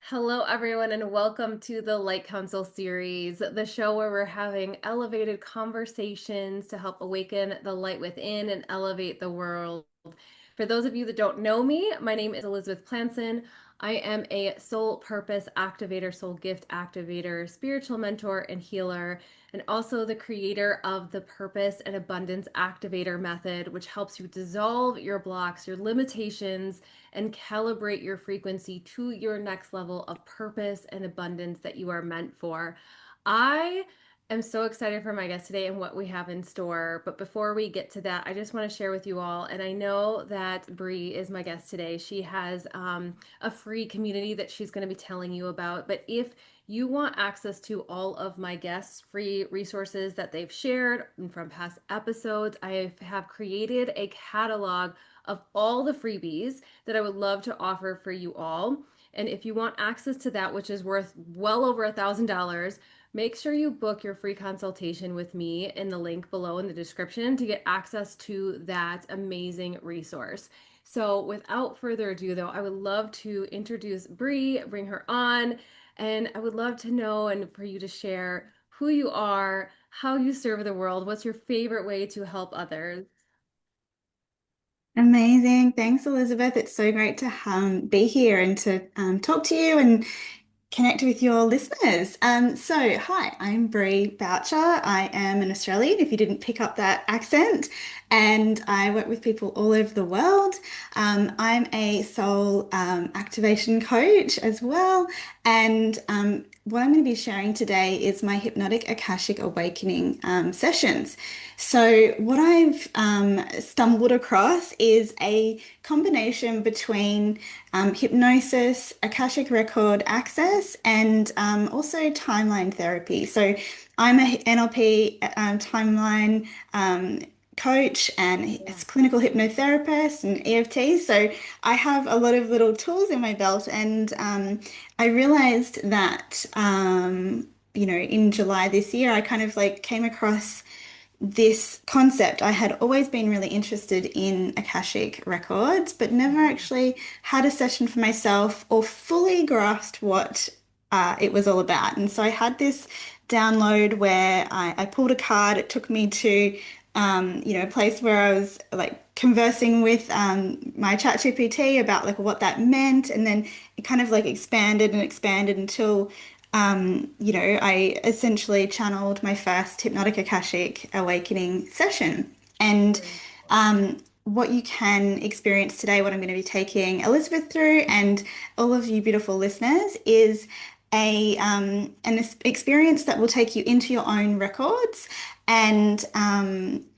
Hello, everyone, and welcome to the Light Council series, the show where we're having elevated conversations to help awaken the light within and elevate the world. For those of you that don't know me, my name is Elizabeth Plancon. I am a soul purpose activator, soul gift activator, spiritual mentor, and healer, and also the creator of the Purpose and Abundance Activator method, which helps you dissolve your blocks, your limitations, and calibrate your frequency to your next level of purpose and abundance that you are meant for. I am so excited for my guest today and what we have in store. But before we get to that, I just want to share with you all, and I know that Bree is my guest today. She has a free community that she's going to be telling you about. But if you want access to all of my guests' free resources that they've shared from past episodes, I have created a catalog of all the freebies that I would love to offer for you all. And if you want access to that, which is worth well over $1,000, make sure you book your free consultation with me in the link below in the description to get access to that amazing resource. So, without further ado, though, I would love to introduce Bree, bring her on, and I would love to know and for you to share who you are, how you serve the world, what's your favorite way to help others. Amazing. Thanks, Elizabeth. It's so great to be here and to talk to you and connect with your listeners. Hi, I'm Bree Boucher. I am an Australian, if you didn't pick up that accent, and I work with people all over the world. I'm a soul activation coach as well, and what I'm going to be sharing today is my Hypnotic Akashic Awakening sessions. So, what I've stumbled across is a combination between hypnosis, Akashic record access, and also timeline therapy. So, I'm a NLP timeline coach and Yeah. as clinical hypnotherapist and EFT. So I have a lot of little tools in my belt, and I realized that in July this year, I kind of like came across this concept. I had always been really interested in Akashic records, but never Mhm. actually had a session for myself or fully grasped what it was all about. And so I had this download where I pulled a card. It took me to, a place where I was like conversing with my chat GPT about like what that meant. And then it kind of like expanded and expanded until I essentially channeled my first Hypnotic Akashic Awakening session. And what you can experience today, what I'm going to be taking Elizabeth through and all of you beautiful listeners, is an experience that will take you into your own records and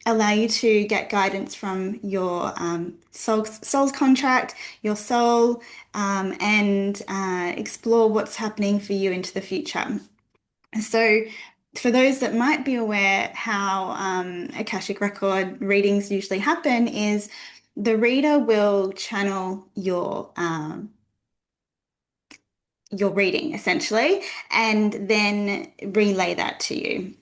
allow you to get guidance from your soul's contract, your soul, and explore what's happening for you into the future. So, for those that might be aware how Akashic Record readings usually happen, is the reader will channel your reading essentially, and then relay that to you.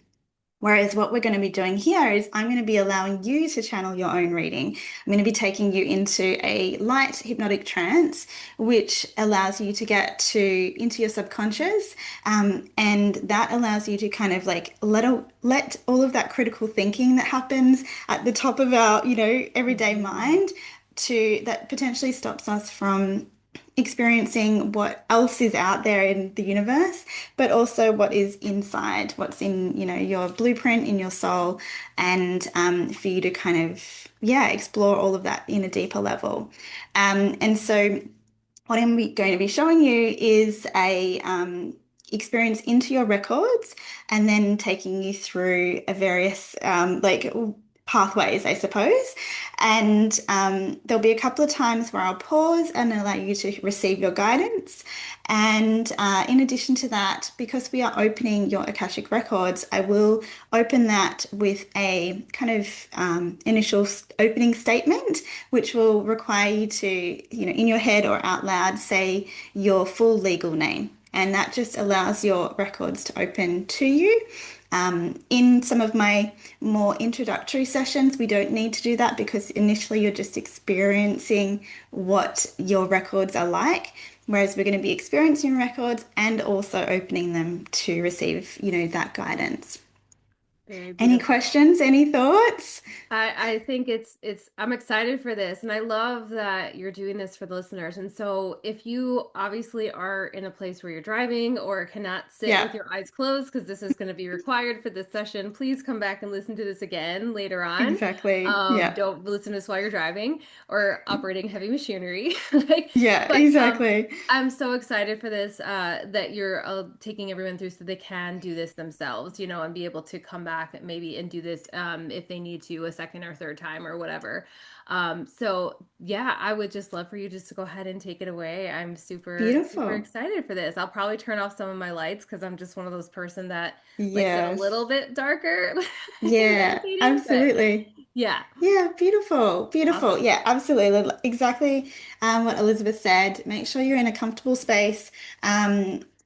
Whereas what we're going to be doing here is I'm going to be allowing you to channel your own reading. I'm going to be taking you into a light hypnotic trance, which allows you to get to into your subconscious, and that allows you to kind of like let all of that critical thinking that happens at the top of our everyday Mhm. mind to that potentially stops us from experiencing what else is out there in the universe, but also what is inside, what's in, your blueprint in your soul, and for you to kind of, yeah, explore all of that in a deeper level. And so what going to be showing you is a experience into your records and then taking you through a various like pathways, I suppose. And there'll be a couple of times where I'll pause and allow you to receive your guidance. And in addition to that, because we are opening your Akashic records, I will open that with a kind of initial opening statement, which will require you to, in your head or out loud, say your full legal name. And that just allows your records to open to you. In some of my more introductory sessions, we don't need to do that because initially you're just experiencing what your records are like. Whereas we're going to be experiencing records and also opening them to receive, that guidance. Very Any beautiful. questions? Any thoughts? I think it's I'm excited for this, and I love that you're doing this for the listeners. And so if you obviously are in a place where you're driving or cannot sit Yeah, with your eyes closed, because this is going to be required for this session, please come back and listen to this again later on. exactly. Yeah. Don't listen to this while you're driving or operating heavy machinery. Like, Yeah, but exactly. I'm so excited for this, that you're taking everyone through so they can do this themselves, and be able to come back maybe and do this, if they need to, a second or third time or whatever. So yeah, I would just love for you just to go ahead and take it away. I'm super, super Beautiful. excited for this. I'll probably turn off some of my lights because I'm just one of those person that likes it a Yes. little bit darker in Yeah, meditating, but absolutely. yeah, Yeah, beautiful, beautiful. awesome. Yeah, absolutely. Exactly what Elizabeth said. Make sure you're in a comfortable space.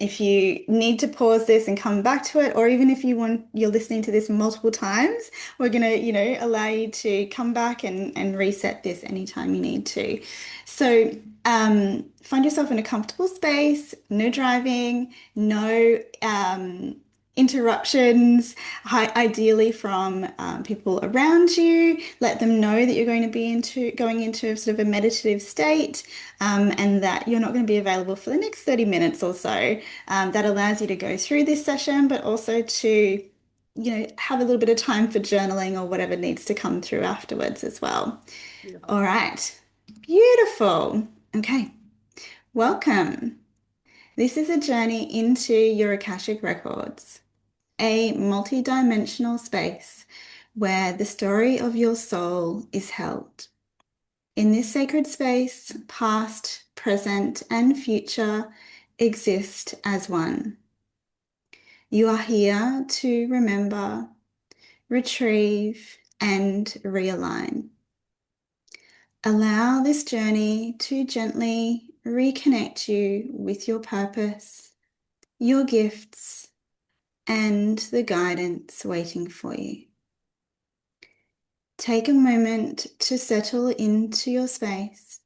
If you need to pause this and come back to it, or even if you're listening to this multiple times, we're gonna, allow you to come back and reset this anytime you need to. So, find yourself in a comfortable space, no driving, no interruptions, ideally from people around you. Let them know that you're going into sort of a meditative state, and that you're not going to be available for the next 30 minutes or so. That allows you to go through this session, but also to, have a little bit of time for journaling or whatever needs to come through afterwards as well. Beautiful. All right. Beautiful. Okay. Welcome. This is a journey into your Akashic records, a multi-dimensional space where the story of your soul is held. In this sacred space, past, present, and future exist as one. You are here to remember, retrieve, and realign. Allow this journey to gently reconnect you with your purpose, your gifts, and the guidance waiting for you. Take a moment to settle into your space,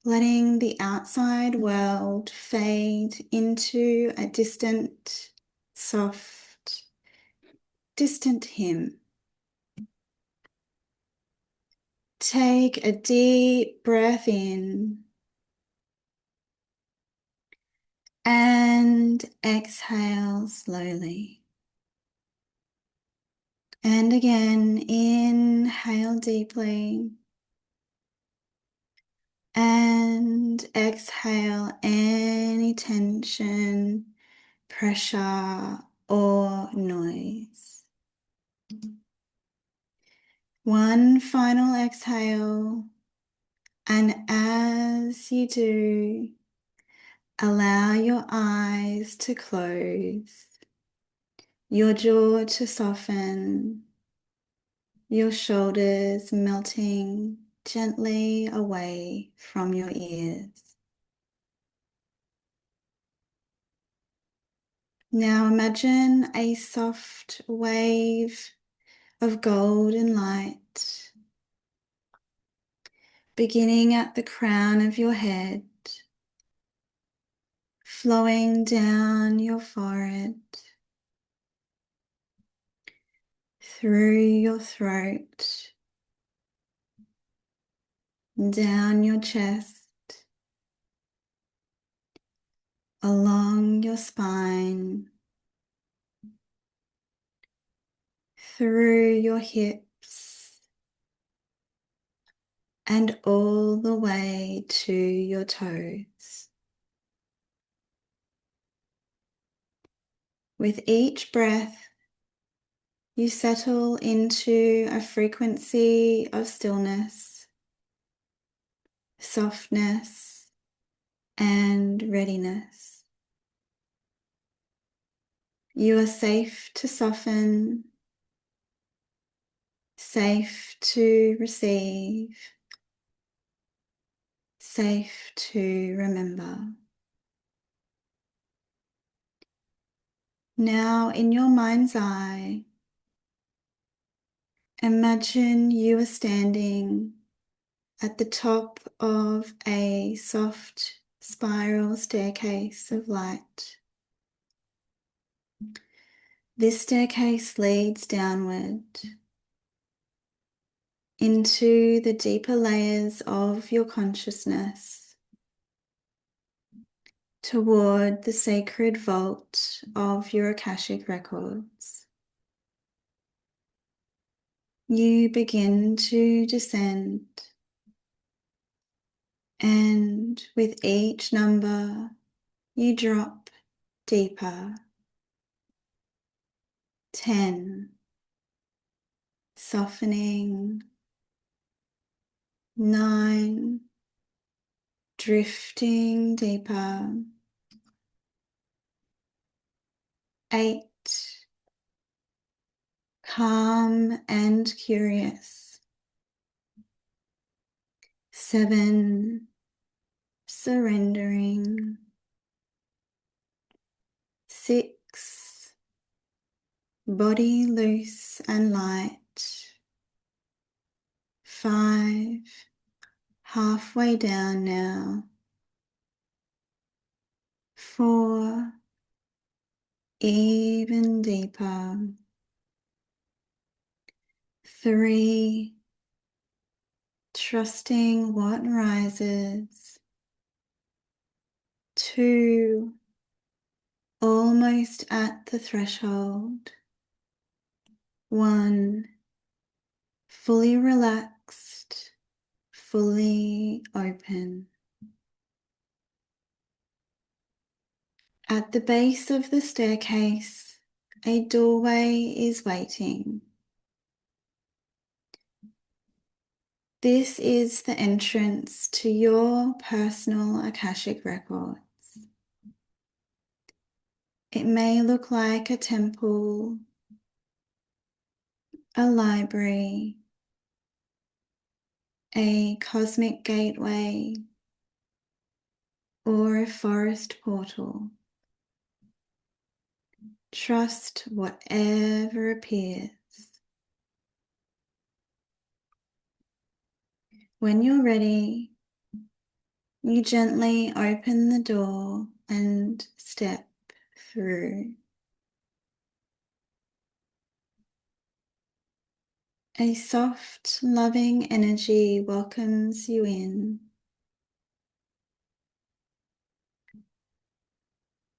letting the outside world fade into a distant, soft, distant hymn. Take a deep breath in and exhale slowly. And again, inhale deeply and exhale any tension, pressure, or noise. One final exhale, and as you do, allow your eyes to close, your jaw to soften, your shoulders melting gently away from your ears. Now imagine a soft wave of golden light beginning at the crown of your head, flowing down your forehead, through your throat, down your chest, along your spine, through your hips, and all the way to your toes. With each breath, you settle into a frequency of stillness, softness, and readiness. You are safe to soften, safe to receive, safe to remember. Now, in your mind's eye, imagine you are standing at the top of a soft spiral staircase of light. This staircase leads downward into the deeper layers of your consciousness, toward the sacred vault of your Akashic Records. You begin to descend, and with each number, you drop deeper. 10, softening. 9, drifting deeper. 8, calm and curious. 7, surrendering. 6, body loose and light. 5, halfway down now. 4, even deeper. 3, trusting what rises. 2, almost at the threshold. 1, fully relaxed, fully open. At the base of the staircase, a doorway is waiting. This is the entrance to your personal Akashic Records. It may look like a temple, a library, a cosmic gateway, or a forest portal. Trust whatever appears. When you're ready, you gently open the door and step through. A soft, loving energy welcomes you in.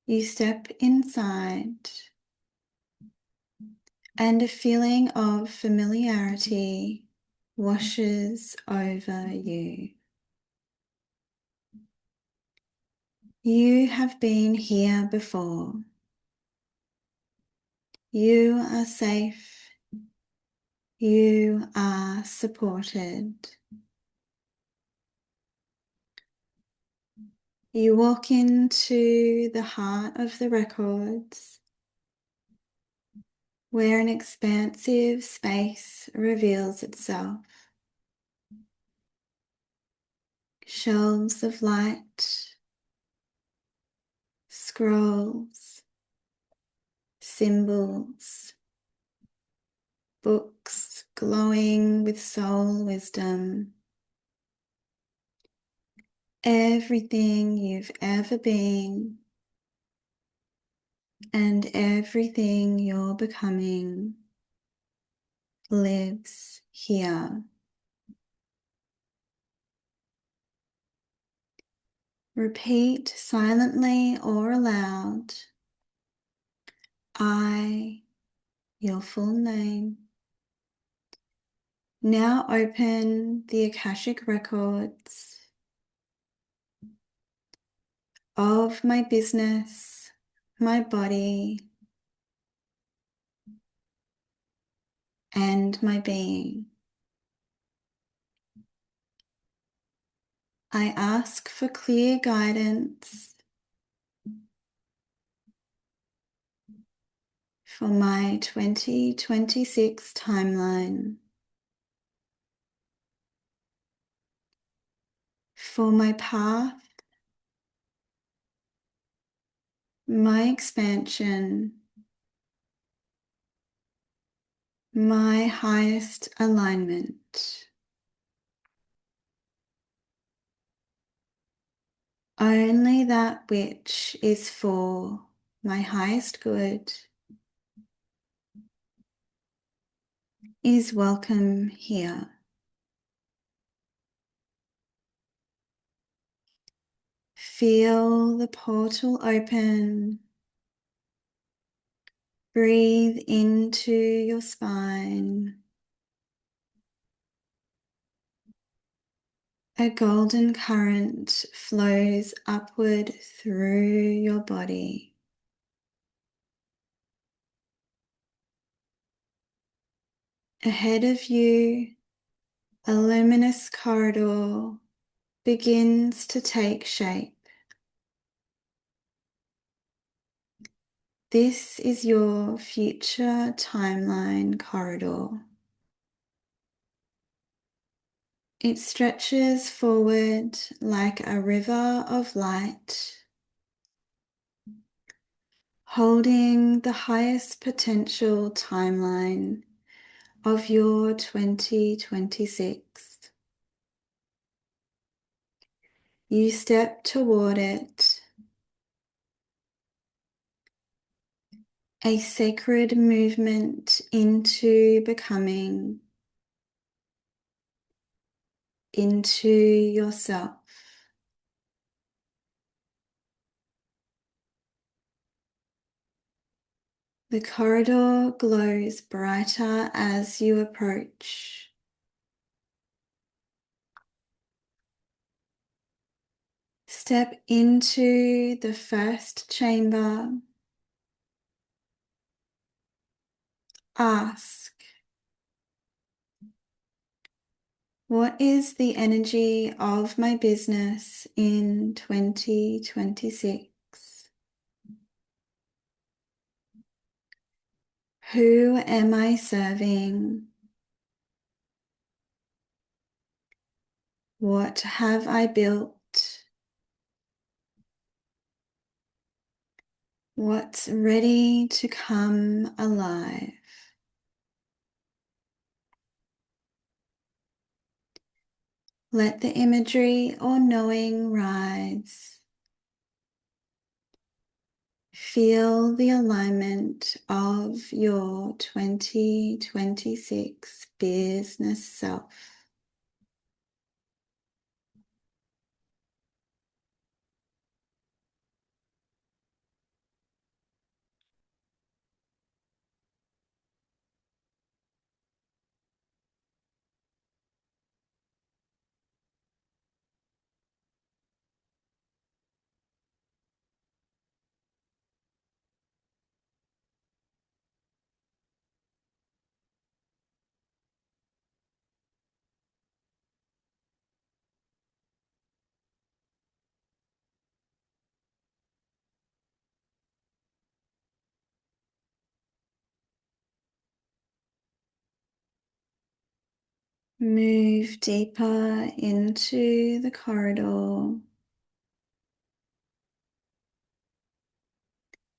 You step inside, and a feeling of familiarity washes over you. You have been here before. You are safe. You are supported. You walk into the heart of the records, where an expansive space reveals itself. Shelves of light, scrolls, symbols, books glowing with soul wisdom. Everything you've ever been and everything you're becoming lives here. Repeat silently or aloud, I, your full name. Now open the Akashic Records of my business, my body, and my being. I ask for clear guidance for my 2026 timeline, for my path, my expansion, my highest alignment. Only that which is for my highest good is welcome here. Feel the portal open. Breathe into your spine. A golden current flows upward through your body. Ahead of you, a luminous corridor begins to take shape. This is your future timeline corridor. It stretches forward like a river of light, holding the highest potential timeline of your 2026. You step toward it, a sacred movement into becoming, into yourself. The corridor glows brighter as you approach. Step into the first chamber. Ask, what is the energy of my business in 2026? Who am I serving? What have I built? What's ready to come alive? Let the imagery or knowing rise. Feel the alignment of your 2026 business self. Move deeper into the corridor.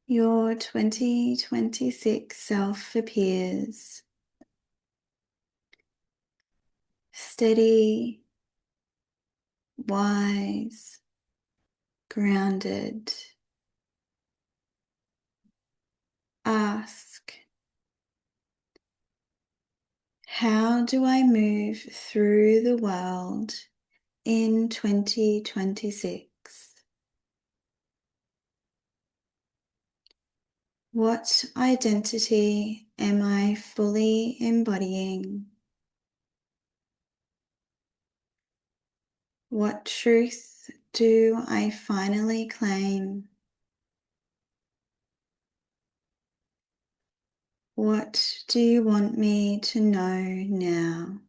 Your 2026 self appears steady, wise, grounded. Ask, how do I move through the world in 2026? What identity am I fully embodying? What truth do I finally claim? What do you want me to know now?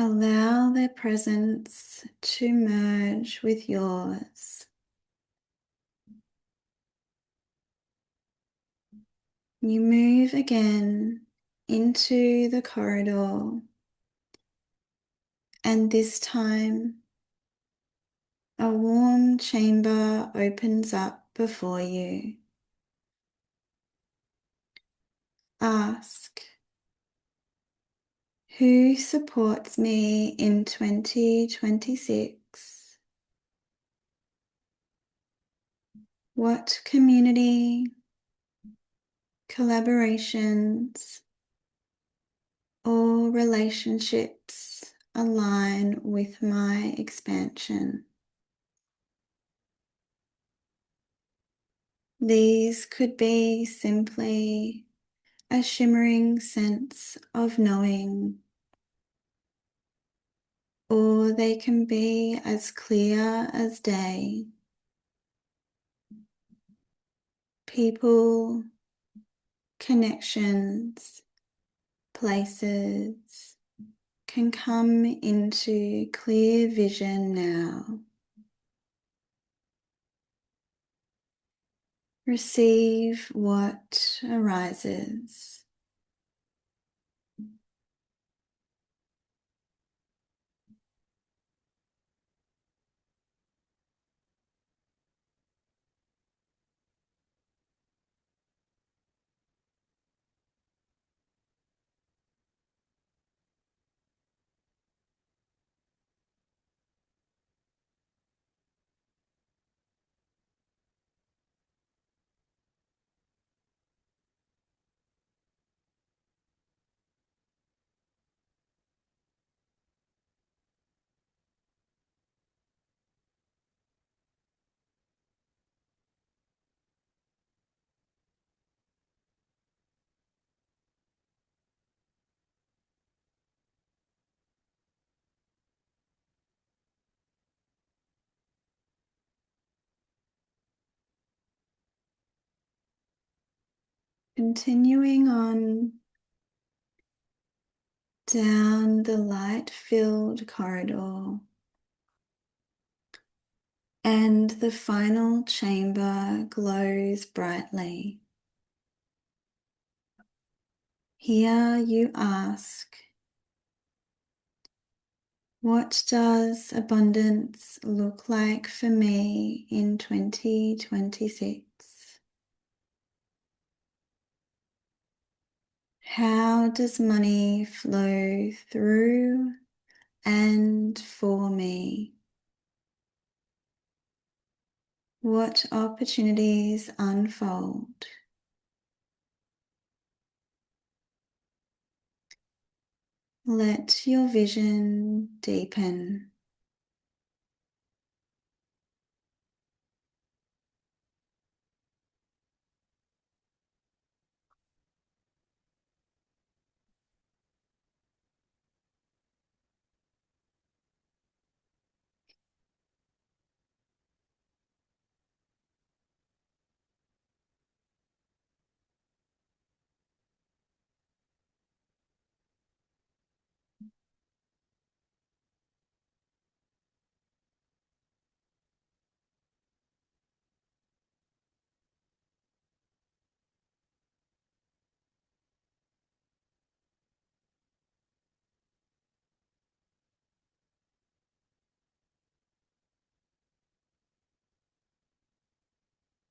Allow their presence to merge with yours. You move again into the corridor, and this time a warm chamber opens up before you. Ask, who supports me in 2026? What community, collaborations, or relationships align with my expansion? These could be simply a shimmering sense of knowing, or they can be as clear as day. People, connections, places can come into clear vision now. Receive what arises. Continuing on down the light-filled corridor, and the final chamber glows brightly. Here you ask, what does abundance look like for me in 2026? How does money flow through and for me? What opportunities unfold? Let your vision deepen.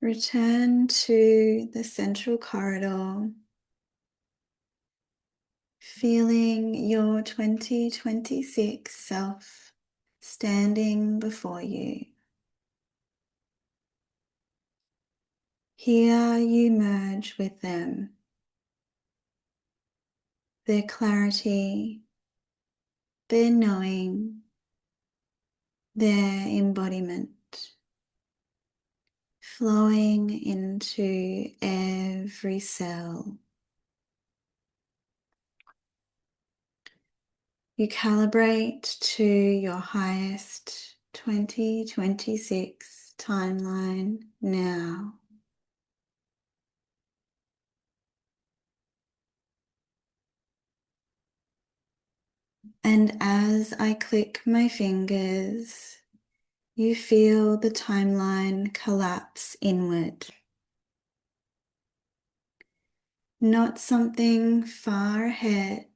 Return to the central corridor, feeling your 2026 self standing before you. Here you merge with them, their clarity, their knowing, their embodiment, flowing into every cell. You calibrate to your highest 2026 timeline now. And as I click my fingers, you feel the timeline collapse inward. Not something far ahead,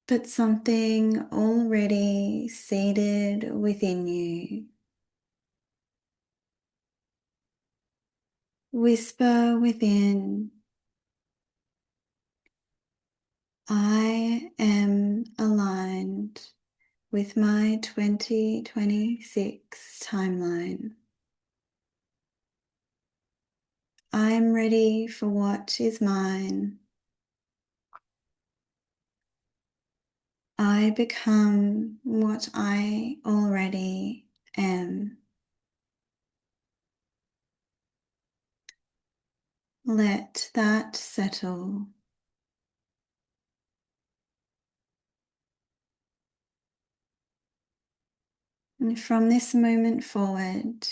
but something already seated within you. Whisper within, I am aligned with my 2026 timeline. I'm ready for what is mine. I become what I already am. Let that settle. And from this moment forward,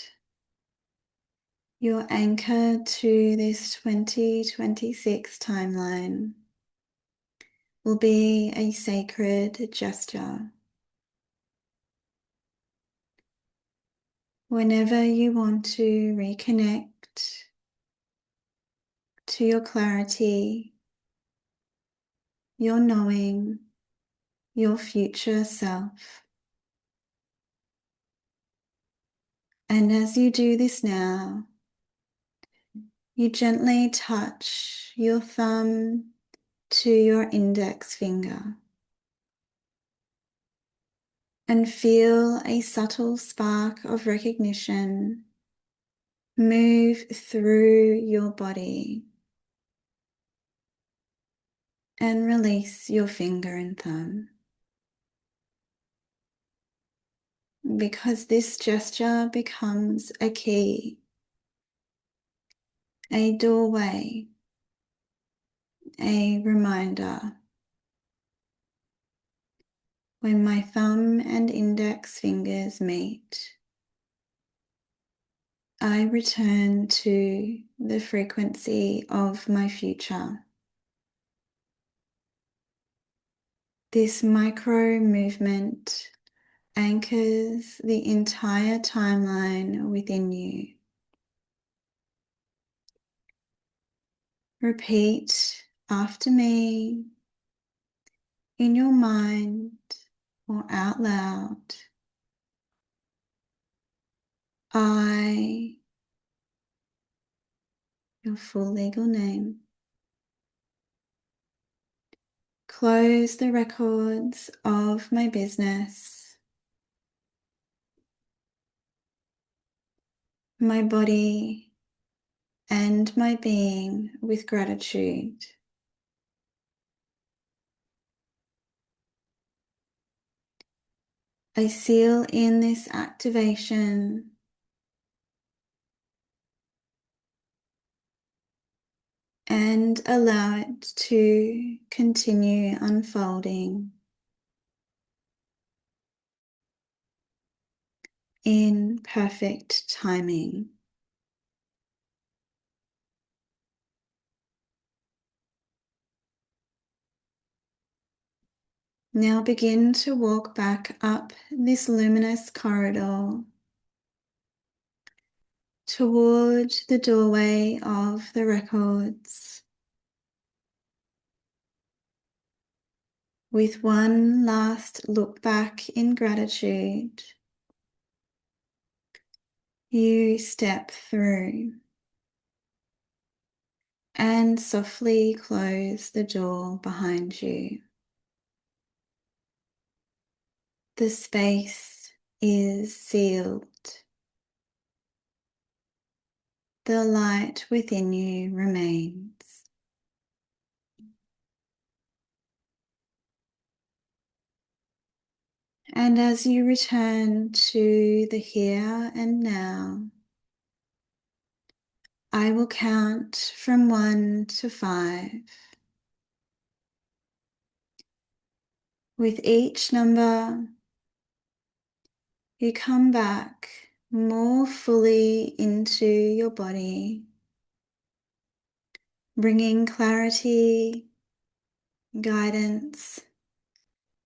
your anchor to this 2026 timeline will be a sacred gesture. Whenever you want to reconnect to your clarity, your knowing, your future self. And as you do this now, you gently touch your thumb to your index finger and feel a subtle spark of recognition move through your body and release your finger and thumb. Because this gesture becomes a key, a doorway, a reminder. When my thumb and index fingers meet, I return to the frequency of my future. This micro movement anchors the entire timeline within you. Repeat after me in your mind or out loud. I, your full legal name. Close the records of my business, my body, and my being with gratitude. I seal in this activation and allow it to continue unfolding in perfect timing. Now begin to walk back up this luminous corridor toward the doorway of the records. With one last look back in gratitude, you step through and softly close the door behind you. The space is sealed. The light within you remains. And as you return to the here and now, I will count from 1 to 5. With each number, you come back more fully into your body, bringing clarity, guidance,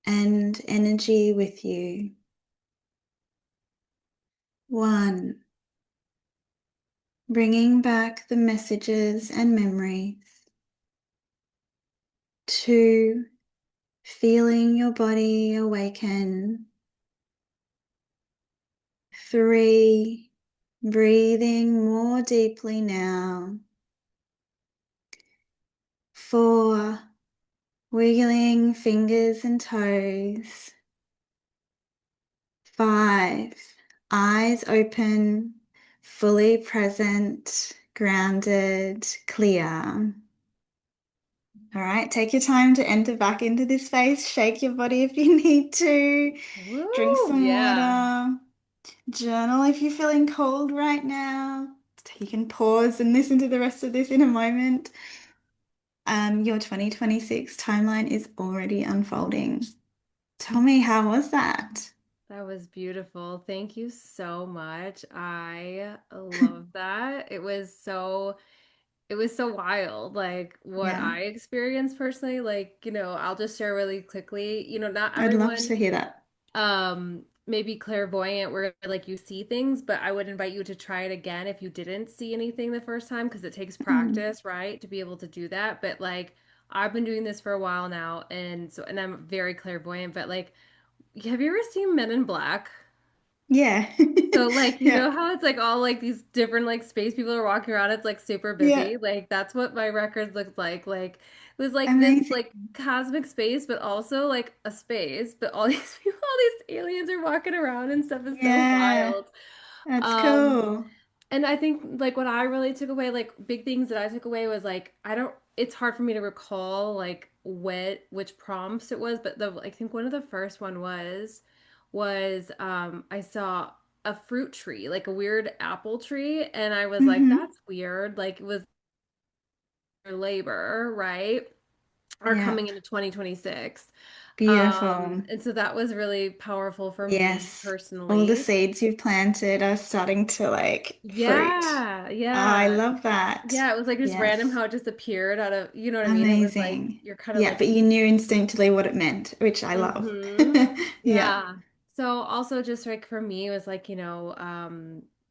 and energy with you. 1, bringing back the messages and memories. 2, feeling your body awaken. 3, breathing more deeply now. 4, wiggling fingers and toes. 5, eyes open, fully present, grounded, clear. All right, take your time to enter back into this space. Shake your body if you need to. Drink Woo! some Yeah. water. Journal if you're feeling cold right now. You can pause and listen to the rest of this in a moment. Your 2026 timeline is already unfolding. Tell me, how was that? That was beautiful. Thank you so much. I love that. It was so wild, like what Yeah, I experienced personally. Like, I'll just share really quickly. Not I'd love everyone to hear that. may be clairvoyant where like you see things, but I would invite you to try it again if you didn't see anything the first time because it takes Mm, practice, right, to be able to do that. But like I've been doing this for a while now, and I'm very clairvoyant, but like have you ever seen Men in Black? yeah. So like you Yeah. know how it's like all like these different like space people are walking around, it's like super Yeah. busy. Like that's what my records looked like. Like it was like this Amazing. like cosmic space, but also like a space, but all these people, all these aliens are walking around and stuff is so Yeah. wild. That's Um cool. and I think like what I really took away, like big things that I took away was like I don't it's hard for me to recall like which prompts it was, but the I think one of the first one was I saw a fruit tree, like a weird apple tree, and I was like, Hmm. that's weird. Like it was labor, right? Are coming Yep. into 2026. Beautiful. And so that was really powerful for me Yes. All the personally. seeds you've planted are starting to like fruit. Yeah, Oh, I yeah. love that. Yeah, it was like just random Yes. how it just appeared out of, you know what I mean? It was like Amazing. you're kind of Yeah, like, but you knew instinctively what it meant, which I love. mm-hmm. Yeah. Yeah. So also just like for me, it was like,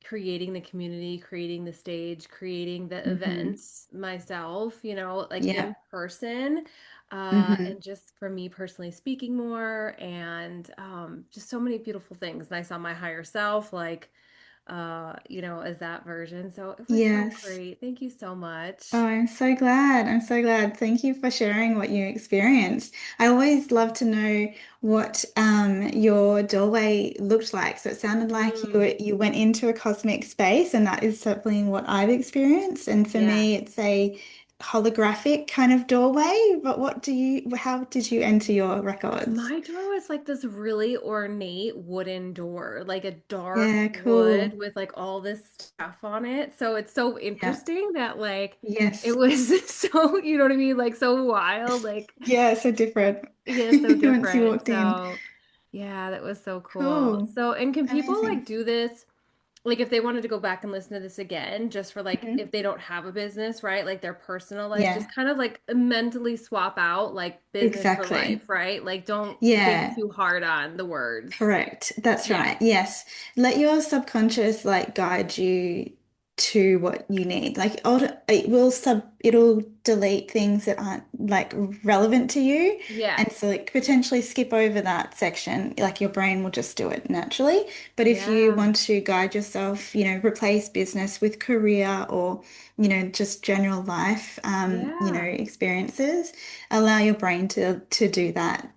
creating the community, creating the stage, creating the Hmm. events myself, like in Yeah. person. Hmm. And just for me personally speaking more and just so many beautiful things. And I saw my higher self, like as that version. So it was so Yes. great. Thank you so Oh, much. I'm so glad. I'm so glad. Thank you for sharing what you experienced. I always love to know what your doorway looked like. So it sounded like Mm, you went into a cosmic space, and that is certainly what I've experienced. And for yeah. me, it's a holographic kind of doorway. But how did you enter your records? My door was like this really ornate wooden door, like a dark Yeah, wood cool. with like all this stuff on it. So it's so Yeah. interesting that like it Yes. was so, you know what I mean? Like so wild, like Yeah, so different yeah, so once you different. walked in. So yeah, that was so cool. Cool. So, and can people like Amazing. do this? Like if they wanted to go back and listen to this again, just for like if Mhm. they don't have a business, right? Like their personal life, just Yeah, kind of like mentally swap out like business for exactly. life, right? Like don't think Yeah, too hard on the words. correct. That's Yeah. right. Yes. Let your subconscious like guide you to what you need. Like it'll delete things that aren't like relevant to you. And Yes. so like potentially skip over that section. Like your brain will just do it naturally. But if you Yeah. want to guide yourself, replace business with career or, just general life, Yeah. experiences, allow your brain to do that,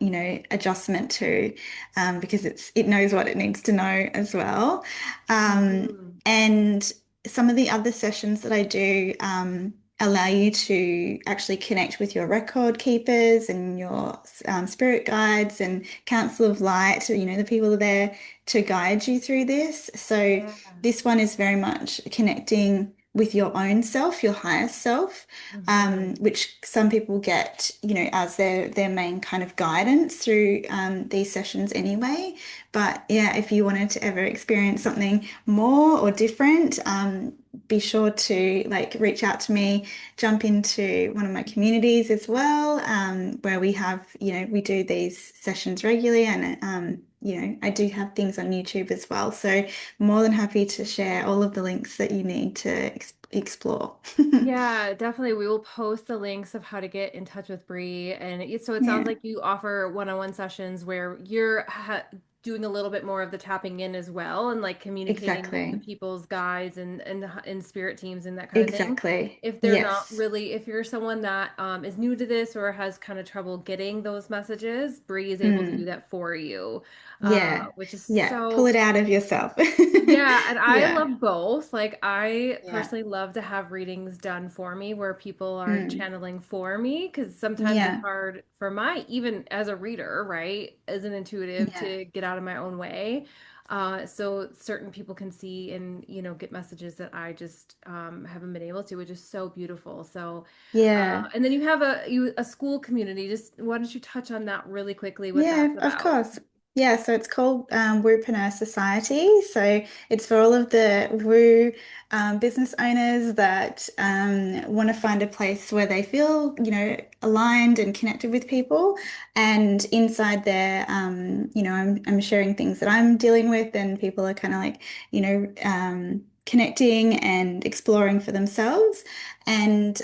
adjustment too, because it knows what it needs to know as well. Hmm. And some of the other sessions that I do allow you to actually connect with your record keepers and your spirit guides and council of light, the people are there to guide you through this. So Yeah. this one is very much connecting with your own self, your higher self, Hmm. which some people get, as their main kind of guidance through these sessions anyway. But yeah, if you wanted to ever experience something more or different, be sure to like reach out to me, jump into one of my communities as well, where we have, we do these sessions regularly and I do have things on YouTube as well. So more than happy to share all of the links that you need to explore. Yeah, definitely. We will post the links of how to get in touch with Bree. And so it sounds Yeah, like you offer one-on-one sessions where you're doing a little bit more of the tapping in as well and like communicating with the exactly. people's guides and spirit teams and that kind of thing. Exactly. If they're not Yes. really, if you're someone that is new to this or has kind of trouble getting those messages, Bree is able to do Mm. that for you, Yeah. which is Yeah. so Pull it out of cool. yourself. Yeah, and I Yeah. love both. Like I Yeah. personally love to have readings done for me where people are Mm. channeling for me because sometimes it's Yeah. hard for my even as a reader, right, as an intuitive Yeah. to get out of my own way. So certain people can see and get messages that I just haven't been able to, which is so beautiful. So, Yeah. and then you have a school community. Just why don't you touch on that really quickly, what Yeah, that's of about? course. Yeah, so it's called Woopreneur Society. So it's for all of the Woo business owners that want to find a place where they feel, aligned and connected with people. And inside there, I'm sharing things that I'm dealing with, and people are kind of like, connecting and exploring for themselves. And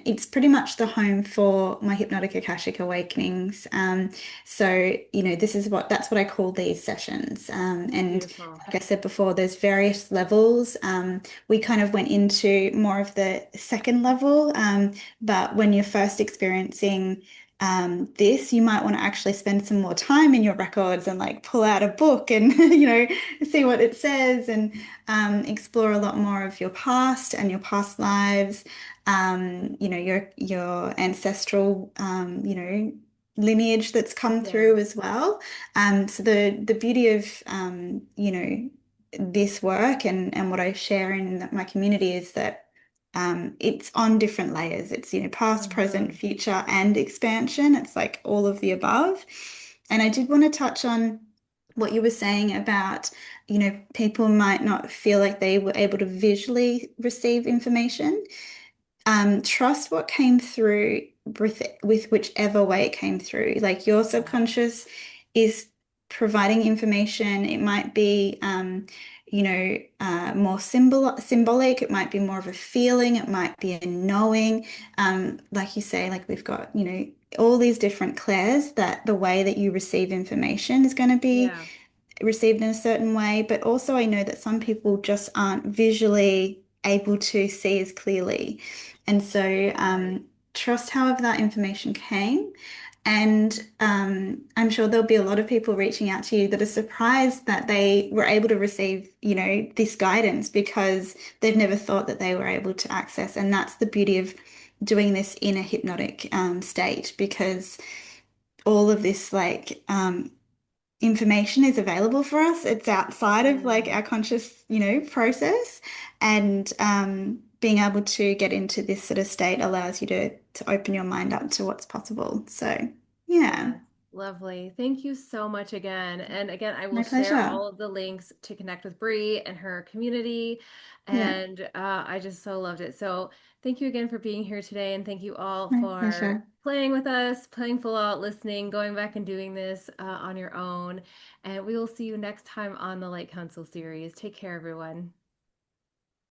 it's pretty much the home for my Hypnotic Akashic Awakenings. So, that's what I call these sessions. And Beautiful. like I said before, there's various levels. We kind of went into more of the second level, but when you're first experiencing this, you might want to actually spend some more time in your records and like pull out a book and, see what it says and explore a lot more of your past and your past lives, your ancestral, lineage that's come Yeah. through as well. So the beauty of this work and what I share in my community is that it's on different layers. It's past, present, Hmm. future, and expansion. It's like all of the above. And I did want to touch on what you were saying about people might not feel like they were able to visually receive information. Trust what came through with whichever way it came through. Like your Yeah. subconscious is providing information. It might be, more symbolic. It might be more of a feeling. It might be a knowing. Like you say, like we've got, all these different clairs that the way that you receive information is going to be Yeah. received in a certain way, but also I know that some people just aren't visually able to see as clearly. And so Right. trust however that information came. And I'm sure there'll be a lot of people reaching out to you that are surprised that they were able to receive, this guidance because they've never thought that they were able to access. And that's the beauty of doing this in a hypnotic state because all of this like information is available for us. It's outside of like Mm. our conscious, process. And being able to get into this sort of state allows you to open your mind up to what's possible. So, yeah, Yes, lovely. Thank you so much again. And again, I will my share pleasure. all of the links to connect with Bree and her community. Yeah, And I just so loved it. So thank you again for being here today. And thank you all my for pleasure. playing with us, playing full out, listening, going back and doing this on your own. And we will see you next time on the Light Council series. Take care, everyone.